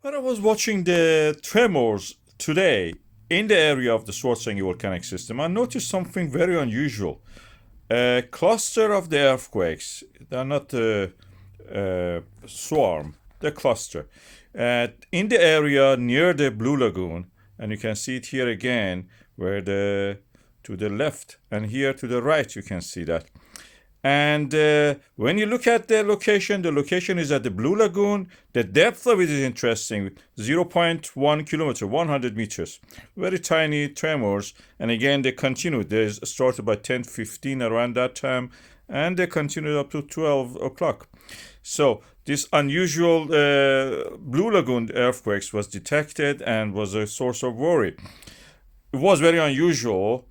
When I was watching the tremors today in the area of the Svartsengi volcanic system, I noticed something very unusual. A cluster of the earthquakes, they're not a swarm, they're cluster. In the area near the Blue Lagoon, and you can see it here again, where to the left and here to the right, you can see that. And when you look at the location is at the Blue Lagoon. The depth of it is interesting, 0.1 kilometer, 100 meters. Very tiny tremors. And again, they continued. They started by 10:15 around that time, and they continued up to 12 o'clock. So this unusual Blue Lagoon earthquakes was detected and was a source of worry. It was very unusual.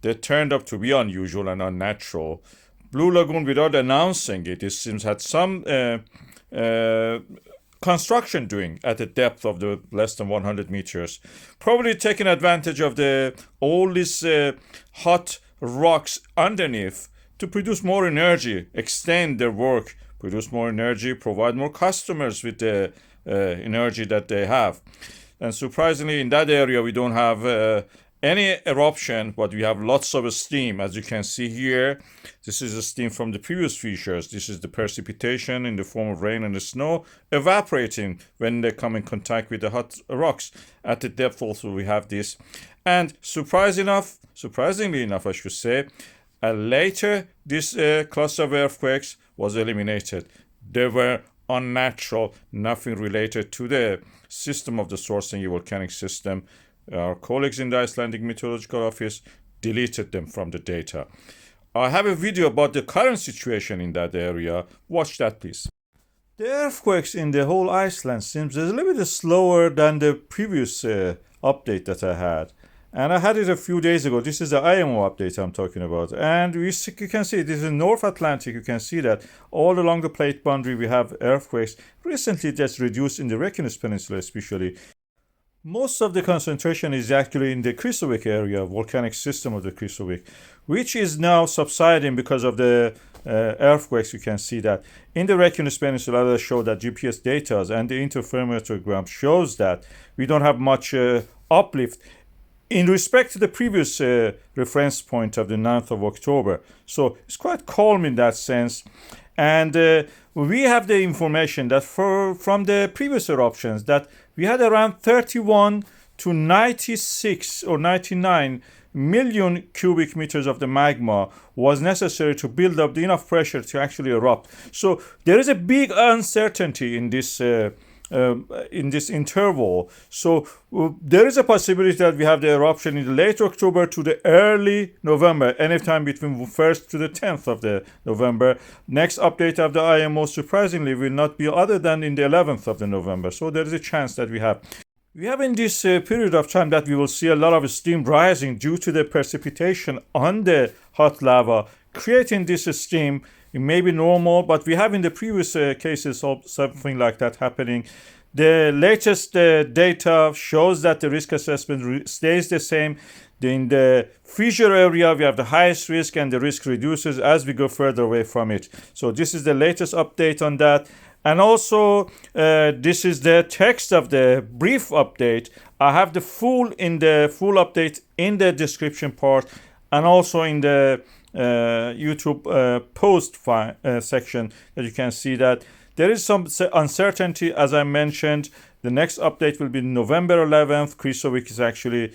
They turned up to be unusual and unnatural. Blue Lagoon, without announcing it seems had some construction doing at a depth of the less than 100 meters, probably taking advantage of all these hot rocks underneath to produce more energy, extend their work, produce more energy, provide more customers with the energy that they have. And surprisingly, in that area, we don't have any eruption, but we have lots of steam. As you can see here, this is the steam from the previous features. This is the precipitation in the form of rain and the snow evaporating when they come in contact with the hot rocks. At the depth also we have this. And surprisingly enough, I should say, later this cluster of earthquakes was eliminated. They were unnatural, nothing related to the system of the Svartsengi volcanic system. Our colleagues in the Icelandic Meteorological Office deleted them from the data. I have a video about the current situation in that area. Watch that, please. The earthquakes in the whole Iceland seems a little bit slower than the previous update that I had. And I had it a few days ago. This is the IMO update I'm talking about. And you can see this is North Atlantic. You can see that all along the plate boundary we have earthquakes. Recently that's reduced in the Reykjanes Peninsula especially. Most of the concentration is actually in the Krýsuvík area, volcanic system of the Krýsuvík, which is now subsiding because of the earthquakes. You can see that in the Reykjanes Peninsula. I show that GPS data and the interferometer shows that we don't have much uplift in respect to the previous reference point of the 9th of October. So it's quite calm in that sense. And we have the information that from the previous eruptions that we had around 31 to 96 or 99 million cubic meters of the magma was necessary to build up enough pressure to actually erupt. So there is a big uncertainty in this interval. So there is a possibility that we have the eruption in the late October to the early November, anytime between 1st to the 10th of the November. Next update of the IMO, surprisingly, will not be other than in the 11th of the November. So there is a chance that we have in this period of time that we will see a lot of steam rising due to the precipitation on the hot lava, creating this steam. It may be normal, but we have in the previous cases something like that happening. The latest data shows that the risk assessment stays the same. In the fissure area, we have the highest risk, and the risk reduces as we go further away from it. So this is the latest update on that. And also, this is the text of the brief update. I have the full update in the description part, and also in the YouTube post section, that you can see that there is some uncertainty. As I mentioned, the next update will be November 11th. Krýsuvík is actually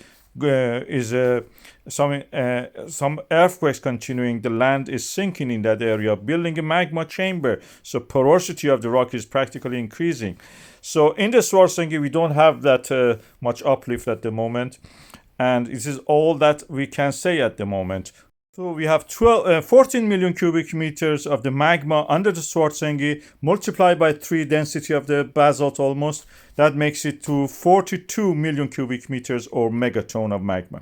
some earthquakes continuing. The land is sinking in that area, building a magma chamber. So porosity of the rock is practically increasing. So in the Svartsengi, we don't have that much uplift at the moment. And this is all that we can say at the moment. So we have 14 million cubic meters of the magma under the Svartsengi, multiplied by 3 density of the basalt almost. That makes it to 42 million cubic meters or megaton of magma.